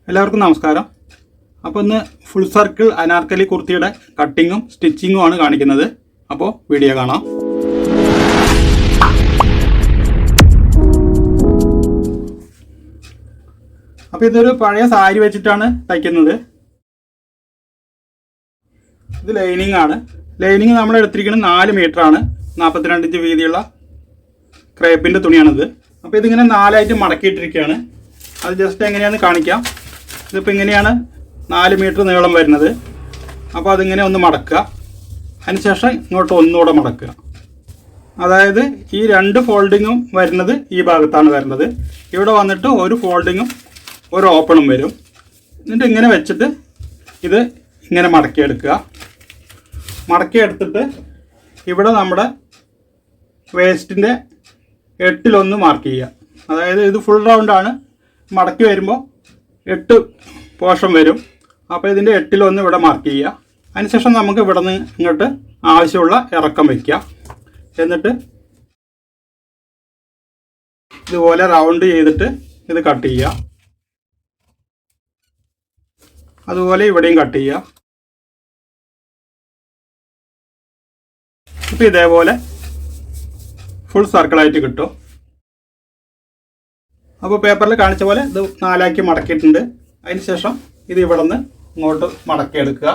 എല്ലാവർക്കും നമസ്കാരം. അപ്പോൾ ഇന്ന് ഫുൾ സർക്കിൾ അനാർക്കലി കുർത്തിയുടെ കട്ടിങ്ങും സ്റ്റിച്ചിങ്ങും ആണ് കാണിക്കുന്നത്. അപ്പോൾ വീഡിയോ കാണാം. അപ്പോൾ ഇതൊരു പഴയ സാരി വെച്ചിട്ടാണ് തയ്ക്കുന്നത്. ഇത് ലൈനിങ് ആണ്. ലൈനിങ് നമ്മൾ എടുത്തിരിക്കുന്നത് 4 മീറ്റർ ആണ്. 42 ഇഞ്ച് വീതിയുള്ള ക്രേപ്പിൻ്റെ തുണിയാണിത്. അപ്പോൾ ഇതിങ്ങനെ 4 ആയിട്ട് മടക്കിയിട്ടിരിക്കുകയാണ്. അത് ജസ്റ്റ് എങ്ങനെയാണെന്ന് കാണിക്കാം. ഇതിപ്പോൾ ഇങ്ങനെയാണ് 4 മീറ്റർ നീളം വരുന്നത്. അപ്പോൾ അതിങ്ങനെ ഒന്ന് മടക്കുക. അതിനുശേഷം ഇങ്ങോട്ട് ഒന്നുകൂടെ മടക്കുക. അതായത് ഈ 2 ഫോൾഡിങ്ങും വരുന്നത് ഈ ഭാഗത്താണ് വരുന്നത്. ഇവിടെ വന്നിട്ട് ഒരു ഫോൾഡിങ്ങും ഒരു ഓപ്പണും വരും. എന്നിട്ട് ഇങ്ങനെ വെച്ചിട്ട് ഇത് ഇങ്ങനെ മടക്കിയെടുക്കുക. മടക്കിയെടുത്തിട്ട് ഇവിടെ നമ്മുടെ വേസ്റ്റിൻ്റെ 8-1 മാർക്ക് ചെയ്യുക. അതായത് ഇത് ഫുൾ റൗണ്ടാണ്. മടക്കി വരുമ്പോൾ 8 പോർഷൻ വരും. അപ്പോൾ ഇതിൻ്റെ 8-1 ഇവിടെ മാർക്ക് ചെയ്യുക. അതിനുശേഷം നമുക്ക് ഇവിടെ നിന്ന് ഇങ്ങോട്ട് ആവശ്യമുള്ള ഇറക്കം വയ്ക്കുക. എന്നിട്ട് ഇതുപോലെ റൗണ്ട് ചെയ്തിട്ട് ഇത് കട്ട് ചെയ്യുക. അതുപോലെ ഇവിടെയും കട്ട് ചെയ്യുക. ഇപ്പോൾ ഇതേപോലെ ഫുൾ സർക്കിളായിട്ട് കിട്ടും. അപ്പോൾ പേപ്പറിൽ കാണിച്ച പോലെ ഇത് 4 മടക്കിയിട്ടുണ്ട്. അതിന് ശേഷം ഇത് ഇവിടെ നിന്ന് ഇങ്ങോട്ട് മടക്കിയെടുക്കുക.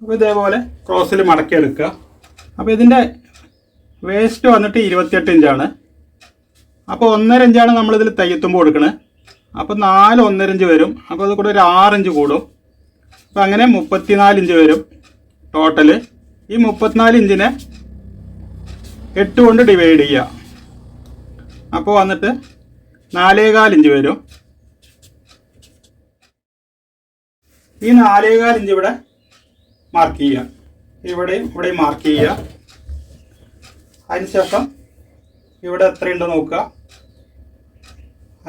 അപ്പോൾ ഇതേപോലെ ക്രോസിൽ മടക്കിയെടുക്കുക. അപ്പോൾ ഇതിൻ്റെ വേസ്റ്റ് വന്നിട്ട് 28 ഇഞ്ചാണ്. അപ്പോൾ 1.5 ഇഞ്ചാണ് നമ്മളിതിൽ തയ്യത്തുമ്പോൾ കൊടുക്കുന്നത്. അപ്പോൾ 4 1.5 ഇഞ്ച് വരും. അപ്പോൾ അത് കൂടെ ഒരു 6 ഇഞ്ച് കൂടും. അപ്പോൾ അങ്ങനെ 34 ഇഞ്ച് വരും ടോട്ടൽ. ഈ 34 ഇഞ്ചിനെ 8 കൊണ്ട് ഡിവൈഡ് ചെയ്യുക. അപ്പോൾ വന്നിട്ട് 4.25 ഇഞ്ച് വരും. ഈ 4.25 ഇഞ്ച് ഇവിടെ മാർക്ക് ചെയ്യുക. ഇവിടെയും മാർക്ക് ചെയ്യുക. അതിനുശേഷം ഇവിടെ എത്രയുണ്ട് നോക്കുക.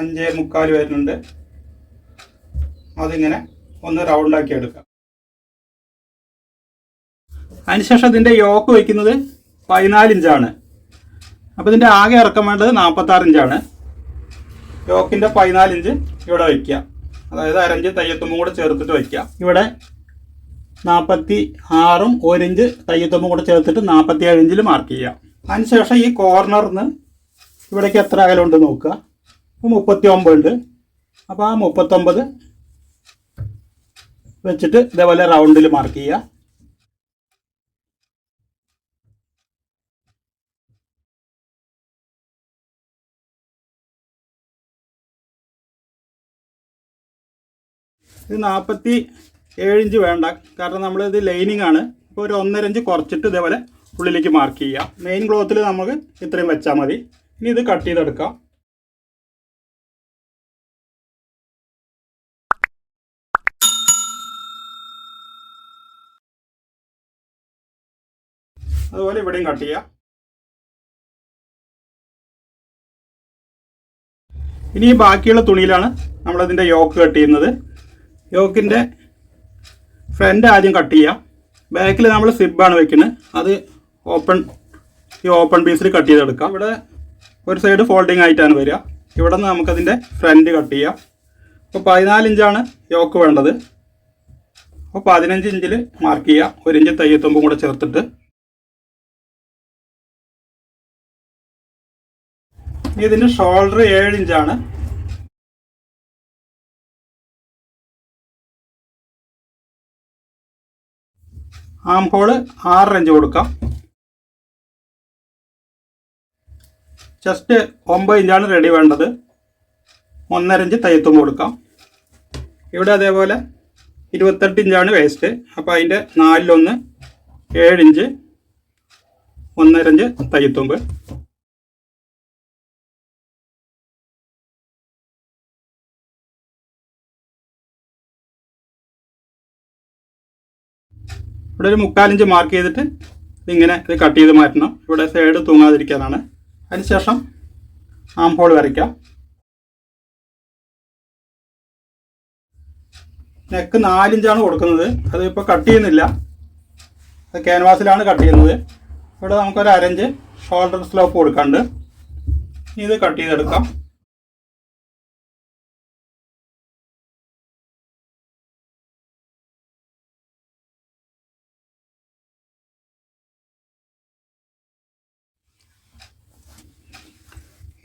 5.25 വരുന്നുണ്ട്. അതിങ്ങനെ ഒന്ന് റൗണ്ടാക്കി എടുക്കുക. അതിനുശേഷം ഇതിൻ്റെ യോക്ക് വയ്ക്കുന്നത് 14 ഇഞ്ചാണ്. അപ്പോൾ ഇതിൻ്റെ ആകെ ഇറക്കം വേണ്ടത് 46 ഇഞ്ചാണ്. യോക്കിൻ്റെ 14 ഇഞ്ച് ഇവിടെ വയ്ക്കുക. അതായത് 1 ഇഞ്ച് തയ്യത്തുമ്പും കൂടെ ചേർത്തിട്ട് വയ്ക്കുക. ഇവിടെ 46ഉം 1 ഇഞ്ച് തയ്യത്തുമ്പും കൂടെ ചേർത്തിട്ട് 47 ഇഞ്ചിൽ മാർക്ക് ചെയ്യുക. അതിനുശേഷം ഈ കോർണറിന് ഇവിടേക്ക് എത്ര അകലുണ്ട് നോക്കുക. അപ്പോൾ 39 ഉണ്ട്. അപ്പോൾ ആ 39 വെച്ചിട്ട് ഇതേപോലെ റൗണ്ടിൽ മാർക്ക് ചെയ്യുക. ഇത് 47 ഇഞ്ച് വേണ്ട, കാരണം നമ്മളിത് ലൈനിങ് ആണ്. ഇപ്പോൾ ഒരു 1.5 ഇഞ്ച് കുറച്ചിട്ട് ഇതേപോലെ ഉള്ളിലേക്ക് മാർക്ക് ചെയ്യുക. മെയിൻ ക്ലോത്തിൽ നമുക്ക് ഇത്രയും വെച്ചാൽ മതി. ഇനി ഇത് കട്ട് ചെയ്തെടുക്കാം. അതുപോലെ ഇവിടെയും കട്ട് ചെയ്യുക. ഇനി ബാക്കിയുള്ള തുണിയിലാണ് നമ്മളതിൻ്റെ യോക്ക് കട്ട് ചെയ്യുന്നത്. യോക്കിൻ്റെ ഫ്രണ്ട് ആദ്യം കട്ട് ചെയ്യാം. ബാക്കിൽ നമ്മൾ സിബാണ് വെക്കുന്നത്. അത് ഈ ഓപ്പൺ പീസിൽ കട്ട് ചെയ്തെടുക്കാം. ഇവിടെ ഒരു സൈഡ് ഫോൾഡിങ് ആയിട്ടാണ് വരിക. ഇവിടെ നിന്ന് നമുക്കതിൻ്റെ ഫ്രണ്ട് കട്ട് ചെയ്യാം. അപ്പോൾ 14 ഇഞ്ചാണ് യോക്ക് വേണ്ടത്. അപ്പോൾ 15 ഇഞ്ചിൽ മാർക്ക് ചെയ്യുക. 1 ഇഞ്ച് തയ്യത്തുമ്പും കൂടെ ചേർത്തിട്ട്. ഇതിൻ്റെ ഷോൾഡർ 7 ഇഞ്ചാണ്. ആം ഹോള് 6 ഇഞ്ച് കൊടുക്കാം. ചെസ്റ്റ് 9 ഇഞ്ചാണ് റെഡി വേണ്ടത്. 1.5 ഇഞ്ച് തയ്യത്തുമ്പ് കൊടുക്കാം. ഇവിടെ അതേപോലെ 28 ഇഞ്ചാണ് വേസ്റ്റ്. അപ്പോൾ അതിൻ്റെ 4-1 7 ഇഞ്ച് 1.5 ഇഞ്ച് തയ്യത്തുമ്പ്. ഇവിടെ ഒരു 3/4 ഇഞ്ച് മാർക്ക് ചെയ്തിട്ട് ഇങ്ങനെ ഇത് കട്ട് ചെയ്ത് മാറ്റണം. ഇവിടെ സൈഡ് തൂങ്ങാതിരിക്കാനാണ്. അതിനുശേഷം ആം ഹോൾ വരയ്ക്കാം. നെക്ക് 4 ഇഞ്ചാണ് കൊടുക്കുന്നത്. അത് ഇപ്പോൾ കട്ട് ചെയ്യുന്നില്ല, അത് ക്യാൻവാസിലാണ് കട്ട് ചെയ്യുന്നത്. ഇവിടെ നമുക്കൊരു 1/2 ഇഞ്ച് ഷോൾഡർ സ്ലോപ്പ് കൊടുക്കാണ്ട്. ഇത് കട്ട് ചെയ്തെടുക്കാം.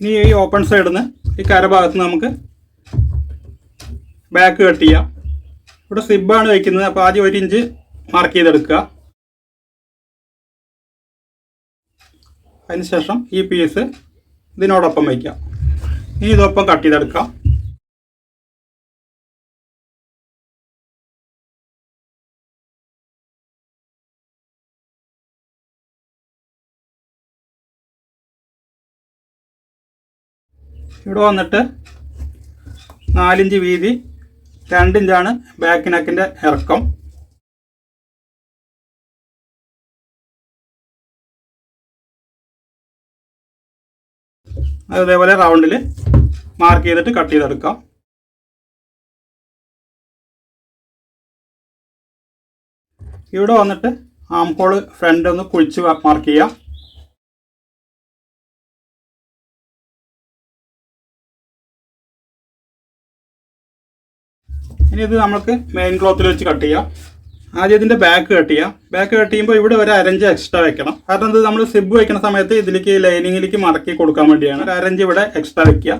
ഇനി ഈ ഓപ്പൺ സൈഡിൽ നിന്ന് ഈ കരഭാഗത്ത് നിന്ന് നമുക്ക് ബാക്ക് കട്ട് ചെയ്യാം. ഇവിടെ സിബാണ് വയ്ക്കുന്നത്. അപ്പോൾ ആദ്യം 1 ഇഞ്ച് മാർക്ക് ചെയ്തെടുക്കുക. അതിനുശേഷം ഈ പീസ് ഇതിനോടൊപ്പം വയ്ക്കാം. ഇനി ഇതൊപ്പം കട്ട് ചെയ്തെടുക്കാം. ഇവിടെ വന്നിട്ട് 4 ഇഞ്ച് വീതി, 2 ഇഞ്ചാണ് ബാക്ക് നെക്കിൻ്റെ ഇറക്കം. അതേപോലെ റൗണ്ടിൽ മാർക്ക് ചെയ്തിട്ട് കട്ട് ചെയ്തെടുക്കാം. ഇവിടെ വന്നിട്ട് ആം ഹോൾ ഫ്രണ്ട് ഒന്ന് കുഴിച്ച് മാർക്ക് ചെയ്യാം. ഇനി ഇത് നമുക്ക് മെയിൻ ക്ലോത്തിൽ വെച്ച് കട്ട് ചെയ്യാം. ആദ്യം ഇതിൻ്റെ ബാക്ക് കട്ട് ചെയ്യാം. ബാക്ക് കട്ട് ചെയ്യുമ്പോൾ ഇവിടെ ഒരു 1 ഇഞ്ച് എക്സ്ട്രാ വെക്കണം. കാരണം ഇത് നമ്മൾ സിബ് വയ്ക്കുന്ന സമയത്ത് ഇതിലേക്ക് ലൈനിങ്ങിലേക്ക് മടക്കി കൊടുക്കാൻ വേണ്ടിയാണ്. ഒരു 1 ഇഞ്ച് ഇവിടെ എക്സ്ട്രാ വെക്കുക.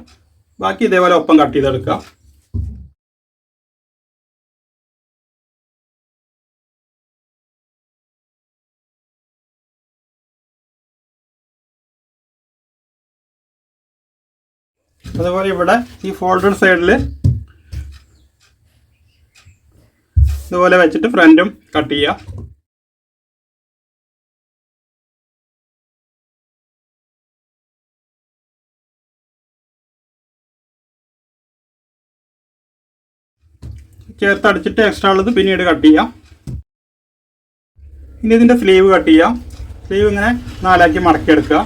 ബാക്കി ഇതേപോലെ ഒപ്പം കട്ട് ചെയ്തെടുക്കുക. അതുപോലെ ഇവിടെ ഈ ഫോൾഡഡ് സൈഡിൽ ഇതുപോലെ വെച്ചിട്ട് ഫ്രണ്ടും കട്ട് ചെയ്യുക. ചേർത്തടിച്ചിട്ട് എക്സ്ട്രാ ഉള്ളത് പിന്നീട് കട്ട് ചെയ്യാം. ഇനി ഇതിൻ്റെ സ്ലീവ് കട്ട് ചെയ്യാം. സ്ലീവ് ഇങ്ങനെ 4 മടക്കിയെടുക്കുക.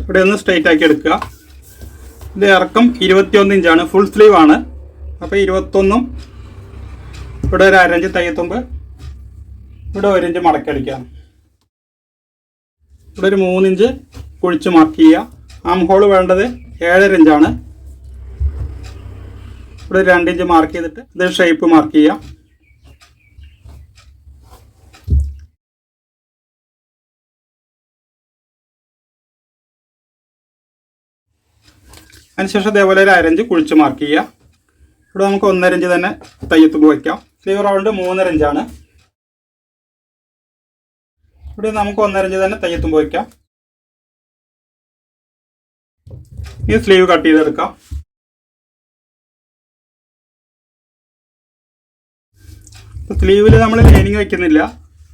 ഇവിടെ ഒന്ന് സ്ട്രെയിറ്റ് ആക്കി എടുക്കുക. ഇത് ഇറക്കം 21 ഇഞ്ചാണ്. ഫുൾ സ്ലീവ് ആണ്. അപ്പോൾ 21ഉം ഇവിടെ ഒരു 1 ഇഞ്ച് തയ്യത്തുമ്പ്, ഇവിടെ 1 ഇഞ്ച് മടക്കിയടിക്കാം. ഇവിടെ ഒരു 3 ഇഞ്ച് കുഴിച്ച് മാർക്ക് ചെയ്യുക. ആം ഹോൾ വേണ്ടത് 7.5 ഇഞ്ചാണ്. ഇവിടെ 2 ഇഞ്ച് മാർക്ക് ചെയ്തിട്ട് ഇത് ഷേപ്പ് മാർക്ക് ചെയ്യുക. അതിനുശേഷം ഇതേപോലെ ഒരു 1/2 ഇഞ്ച് കുഴിച്ച് മാർക്ക് ചെയ്യുക. ഇവിടെ നമുക്ക് 1.5 ഇഞ്ച് തന്നെ തയ്യത്തുമ്പ് വയ്ക്കാം. സ്ലീവ് റൗണ്ട് 3.5 ഇഞ്ചാണ്. ഇവിടെ നമുക്ക് 1.5 ഇഞ്ച് തന്നെ തയ്യത്തുമ്പ് വയ്ക്കാം. ഈ സ്ലീവ് കട്ട് ചെയ്തെടുക്കാം. ഇപ്പോൾ സ്ലീവിൽ നമ്മൾ ലൈനിങ് വയ്ക്കുന്നില്ല.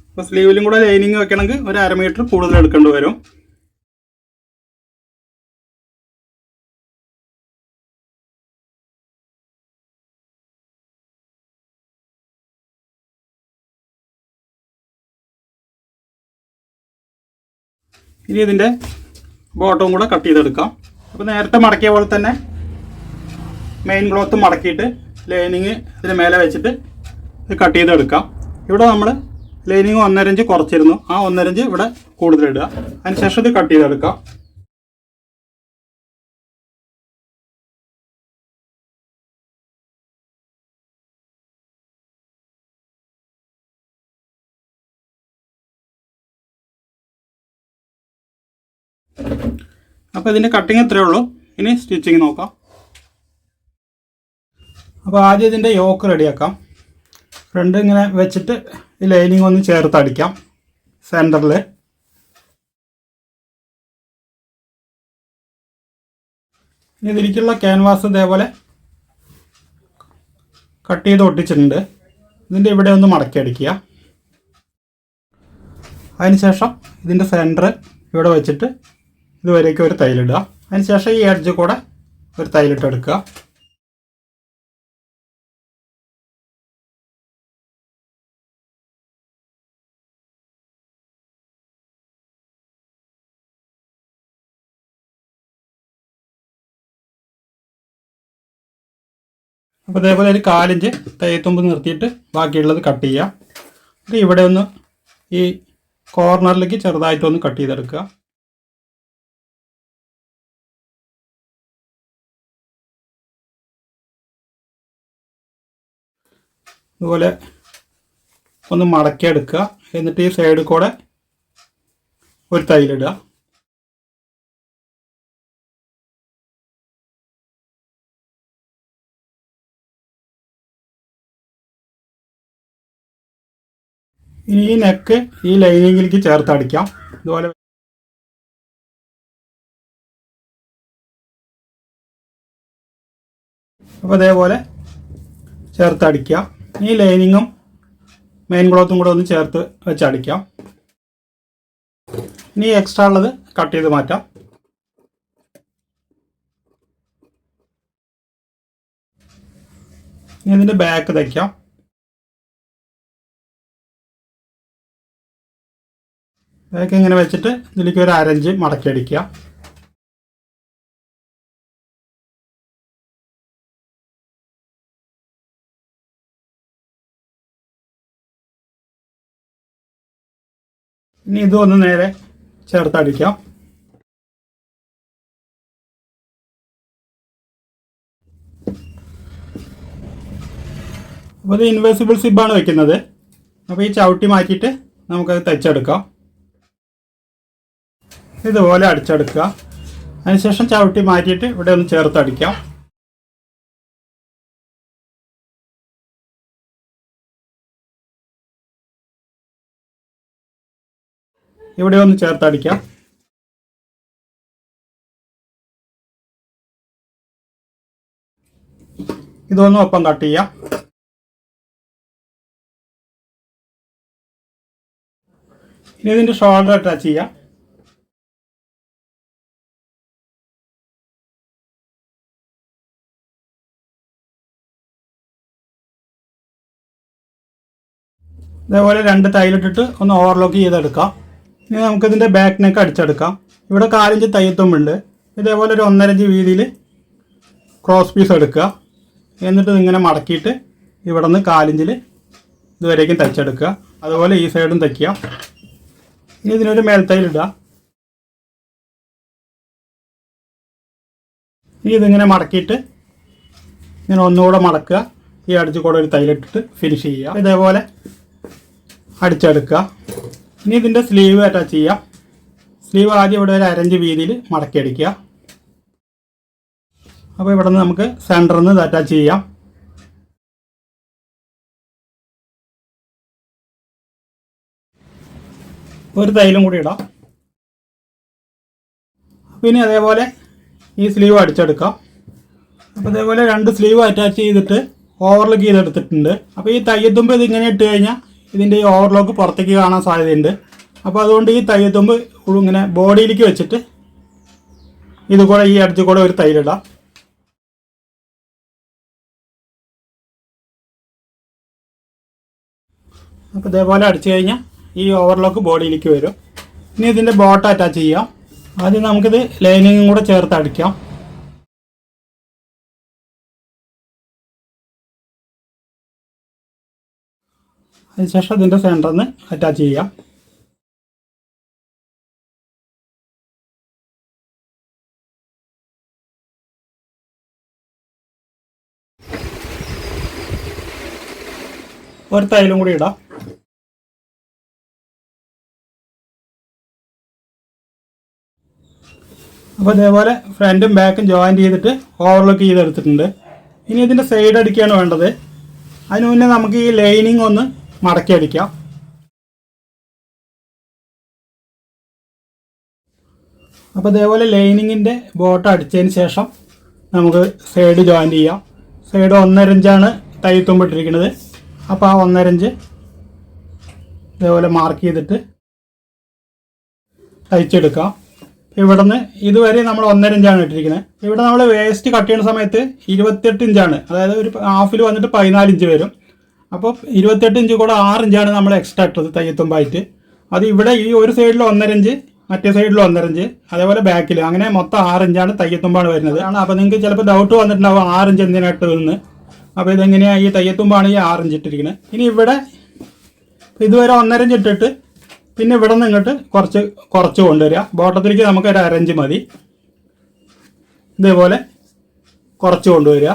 അപ്പോൾ സ്ലീവിലും കൂടെ ലൈനിങ് വെക്കണമെങ്കിൽ ഒരു 1/2 മീറ്റർ കൂടുതൽ എടുക്കേണ്ടി വരും. ഇനി ഇതിൻ്റെ ബോട്ടവും കൂടെ കട്ട് ചെയ്തെടുക്കാം. അപ്പോൾ നേരത്തെ മടക്കിയ പോലെ തന്നെ മെയിൻ ക്ലോത്ത് മടക്കിയിട്ട് ലൈനിങ് ഇതിന് മേലെ വെച്ചിട്ട് ഇത് കട്ട് ചെയ്തെടുക്കാം. ഇവിടെ നമ്മൾ ലൈനിങ് 1.5 ഇഞ്ച് കുറച്ചിരുന്നു. ആ 1.5 ഇഞ്ച് ഇവിടെ കൂടുതലിടുക. അതിനുശേഷം ഇത് കട്ട് ചെയ്തെടുക്കാം. അപ്പോൾ ഇതിൻ്റെ കട്ടിങ് ഇത്രയേ ഉള്ളൂ. ഇനി സ്റ്റിച്ചിങ് നോക്കാം. അപ്പോൾ ആദ്യം ഇതിൻ്റെ യോക്ക് റെഡിയാക്കാം. ഫ്രണ്ട് ഇങ്ങനെ വെച്ചിട്ട് ഈ ലൈനിങ് ഒന്ന് ചേർത്ത് അടിക്കാം സെൻറ്ററിൽ. ഇനി ഇതിലേക്കുള്ള ക്യാൻവാസ് ഇതേപോലെ കട്ട് ചെയ്ത് ഒട്ടിച്ചിട്ടുണ്ട്. ഇതിൻ്റെ ഇവിടെ ഒന്ന് മടക്കി അടിക്കുക. അതിനുശേഷം ഇതിൻ്റെ സെൻറ്റർ ഇവിടെ വെച്ചിട്ട് ഇതുവരേക്കും ഒരു തൈലിടുക. അതിനുശേഷം ഈ എഡ്ജ് കൂടെ ഒരു തൈലിട്ടെടുക്കുക. അപ്പോൾ ഇതേപോലെ ഒരു 4 ഇഞ്ച് തയ്യത്തുമ്പ് നിർത്തിയിട്ട് ബാക്കിയുള്ളത് കട്ട് ചെയ്യുക. ഇത് ഇവിടെ ഒന്ന് ഈ കോർണറിലേക്ക് ചെറുതായിട്ടൊന്ന് കട്ട് ചെയ്തെടുക്കുക. ഇതുപോലെ ഒന്ന് മടക്കിയെടുക്കുക. എന്നിട്ട് ഈ സൈഡിൽ കൂടെ ഒരു തയ്യലിടുക. ഇനി ഈ നെക്ക് ഈ ലൈനിങ്ങിലേക്ക് ചേർത്ത് അടിക്കാം. ഇതുപോലെ അപ്പോൾ അതേപോലെ ചേർത്ത് അടിക്കുക. ഈ ലൈനിങ്ങും മെയിൻ ക്ലോത്തും കൂടെ ഒന്ന് ചേർത്ത് വെച്ച് അടിക്കാം. ഇനി എക്സ്ട്രാ ഉള്ളത് കട്ട് ചെയ്ത് മാറ്റാം. ഇനി ഇതിൻ്റെ ബാക്ക് തയ്ക്കാം. ബാക്ക് ഇങ്ങനെ വെച്ചിട്ട് ഇതിലേക്ക് ഒരു അരഞ്ച് മടക്കി അടിക്കുക. ഇനി ഇതൊന്ന് നേരെ ചേർത്തടിക്കാം. അപ്പോൾ ഇത് ഇൻവേസിബിൾ സിബാണ് വെക്കുന്നത്. അപ്പോൾ ഈ ചവിട്ടി മാറ്റിയിട്ട് നമുക്കത് തയ്ച്ചെടുക്കാം. ഇതുപോലെ അടിച്ചെടുക്കുക. അതിനുശേഷം ചവിട്ടി മാറ്റിയിട്ട് ഇവിടെ ഒന്ന് ചേർത്തടിക്കാം. ഇവിടെ ഒന്ന് ചേർത്തടിക്കാം. ഇതൊന്നും ഒപ്പം കട്ട് ചെയ്യാം. ഇനി ഇതിൻ്റെ ഷോൾഡർ അറ്റാച്ച് ചെയ്യാം. ഇതേപോലെ 2 തയ്യലിട്ടിട്ട് ഒന്ന് ഓവർലോക്ക് ചെയ്തെടുക്കാം. ഇനി നമുക്കിതിൻ്റെ ബാക്ക് നെക്ക് അടിച്ചെടുക്കാം. ഇവിടെ 4 ഇഞ്ച് തയ്യത്തുമ്പുണ്ട്. ഇതേപോലെ ഒരു 1.5 ഇഞ്ച് വീതിയിൽ ക്രോസ് പീസ് എടുക്കുക. എന്നിട്ട് ഇങ്ങനെ മടക്കിയിട്ട് ഇവിടെ നിന്ന് 4 ഇഞ്ചിൽ ഇതുവരേക്കും തയ്ച്ചെടുക്കുക. അതുപോലെ ഈ സൈഡും തയ്ക്കുക. ഇനി ഇതിനൊരു മേൽത്തയ്യലിടുക. ഇനി ഇതിങ്ങനെ മടക്കിയിട്ട് ഇങ്ങനെ ഒന്നുകൂടെ മടക്കുക. ഈ അടിച്ച് കൂടെ ഒരു തയ്യലിട്ടിട്ട് ഫിനിഷ് ചെയ്യുക. ഇതേപോലെ അടിച്ചെടുക്കുക. ഇനി ഇതിൻ്റെ സ്ലീവ് അറ്റാച്ച് ചെയ്യാം. സ്ലീവ് ആദ്യം ഇവിടെ ഒരു 1.5 ഇഞ്ച് വീതിയിൽ മടക്കി അടിക്കുക. അപ്പോൾ ഇവിടെ നിന്ന് നമുക്ക് സെൻറ്ററിൽ നിന്ന് അറ്റാച്ച് ചെയ്യാം. ഒരു തയ്യലും കൂടി ഇടാം. പിന്നെ അതേപോലെ ഈ സ്ലീവ് അടിച്ചെടുക്കാം. അപ്പോൾ അതേപോലെ 2 സ്ലീവ് അറ്റാച്ച് ചെയ്തിട്ട് ഓവർലോക്ക് ചെയ്തെടുത്തിട്ടുണ്ട്. അപ്പോൾ ഈ തയ്യത്തുമ്പ് ഇതിങ്ങനെ ഇട്ട് കഴിഞ്ഞാൽ ഇതിൻ്റെ ഈ ഓവർലോക്ക് പുറത്തേക്ക് കാണാൻ സാധ്യതയുണ്ട്. അപ്പോൾ അതുകൊണ്ട് ഈ തയ്യത്തുമ്പ് ഇങ്ങനെ ബോഡിയിലേക്ക് വെച്ചിട്ട് ഇതുകൂടെ ഈ അടിച്ച് കൂടെ ഒരു തയ്യലിടാം. അപ്പോൾ ഇതേപോലെ അടിച്ചു കഴിഞ്ഞാൽ ഈ ഓവർലോക്ക് ബോഡിയിലേക്ക് വരും. ഇനി ഇതിൻ്റെ ബോട്ടം അറ്റാച്ച് ചെയ്യാം. ആദ്യം നമുക്കിത് ലൈനിങ്ങും കൂടെ ചേർത്ത് അടിക്കാം. അതിനുശേഷം ഇതിൻ്റെ സെൻറ്ററിൽ നിന്ന് അറ്റാച്ച് ചെയ്യാം. ഒരു തയ്യലും കൂടി ഇടാം. അപ്പോൾ ഇതേപോലെ ഫ്രണ്ടും ബാക്കും ജോയിൻറ്റ് ചെയ്തിട്ട് ഓവർലോക്ക് ചെയ്തെടുത്തിട്ടുണ്ട്. ഇനി ഇതിൻ്റെ സൈഡ് അടിക്കുകയാണ് വേണ്ടത്. അതിന് മുന്നേ നമുക്ക് ഈ ലൈനിങ് ഒന്ന് മടക്കി അടിക്കാം. അപ്പോൾ ഇതേപോലെ ലൈനിങ്ങിൻ്റെ ബോട്ടം അടിച്ചതിന് ശേഷം നമുക്ക് സൈഡ് ജോയിൻറ്റ് ചെയ്യാം. സൈഡ് 1.5 ഇഞ്ചാണ് തയ്യത്തുമ്പിട്ടിരിക്കുന്നത്. അപ്പോൾ ആ 1.5 ഇഞ്ച് ഇതേപോലെ മാർക്ക് ചെയ്തിട്ട് തയ്ച്ചെടുക്കാം. ഇവിടെ നിന്ന് ഇതുവരെ നമ്മൾ 1.5 ഇഞ്ചാണ് ഇട്ടിരിക്കുന്നത്. ഇവിടെ നമ്മൾ വേസ്റ്റ് കട്ട് ചെയ്യുന്ന സമയത്ത് 28 ഇഞ്ചാണ്, അതായത് ഒരു ഹാഫിൽ വന്നിട്ട് 14 ഇഞ്ച് വരും. അപ്പോൾ 28 ഇഞ്ച് കൂടെ 6 ഇഞ്ചാണ് നമ്മൾ എക്സ്ട്രാ ഇട്ടത് തയ്യത്തുമ്പായിട്ട്. അത് ഇവിടെ ഈ ഒരു സൈഡിൽ 1.5 ഇഞ്ച്, മറ്റേ സൈഡിൽ 1.5 ഇഞ്ച്, അതേപോലെ ബാക്കിൽ, അങ്ങനെ മൊത്തം 6 ഇഞ്ചാണ് തയ്യത്തുമ്പാണ് വരുന്നത്. അപ്പോൾ നിങ്ങൾക്ക് ചിലപ്പോൾ ഡൗട്ട് വന്നിട്ടുണ്ടാവും 6 ഇഞ്ച് എന്തിനായിട്ട് നിന്ന്. അപ്പോൾ ഇതെങ്ങനെയാണ് ഈ തയ്യത്തുമ്പാണ് ഈ 6 ഇഞ്ച് ഇട്ടിരിക്കുന്നത്. ഇനി ഇവിടെ ഇതുവരെ 1.5 ഇഞ്ച് ഇട്ടിട്ട് പിന്നെ ഇവിടെ നിന്ന് ഇങ്ങോട്ട് കുറച്ച് കൊണ്ടുവരിക. ബോട്ടത്തിലേക്ക് നമുക്ക് ഒരു 1/2 ഇഞ്ച് മതി. ഇതേപോലെ കുറച്ച് കൊണ്ടുവരിക.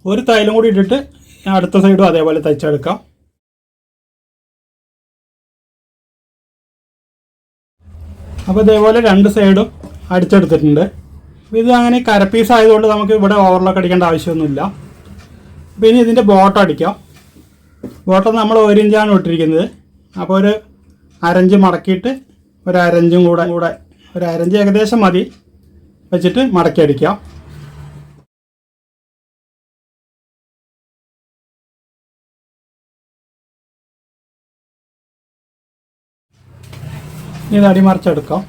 ഒരു തയ്യലും കൂടി ഇട്ടിട്ട് അടുത്ത സൈഡും അതേപോലെ തയ്ച്ചെടുക്കാം. അപ്പോൾ ഇതേപോലെ രണ്ട് സൈഡും അടിച്ചെടുത്തിട്ടുണ്ട്. ഇത് അങ്ങനെ കരപ്പീസ് ആയതുകൊണ്ട് നമുക്ക് ഇവിടെ ഓവർലോക്ക് അടിക്കേണ്ട ആവശ്യമൊന്നുമില്ല. അപ്പോൾ ഇനി ഇതിൻ്റെ ബോട്ടം അടിക്കാം. ബോട്ടം നമ്മൾ 1 ഇഞ്ചാണ് ഇട്ടിരിക്കുന്നത്. അപ്പോൾ ഒരു അരഞ്ച് മടക്കിയിട്ട് ഒരു അരഞ്ചും കൂടെ ഒരു അരഞ്ച് ഏകദേശം മതി വെച്ചിട്ട് മടക്കി അടിക്കാം. ഇത് അടിമറിച്ചെടുക്കാം.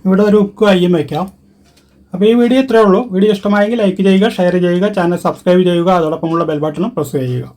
ഇവിടെ ഒരു ഹുക്കും അയ്യും വയ്ക്കാം. അപ്പോൾ ഈ വീഡിയോ ഇത്രയേ ഉള്ളൂ. വീഡിയോ ഇഷ്ടമായെങ്കിൽ ലൈക്ക് ചെയ്യുക, ഷെയർ ചെയ്യുക, ചാനൽ സബ്സ്ക്രൈബ് ചെയ്യുക, അതോടൊപ്പമുള്ള ബെൽ ബട്ടണും പ്രസ് ചെയ്യുക.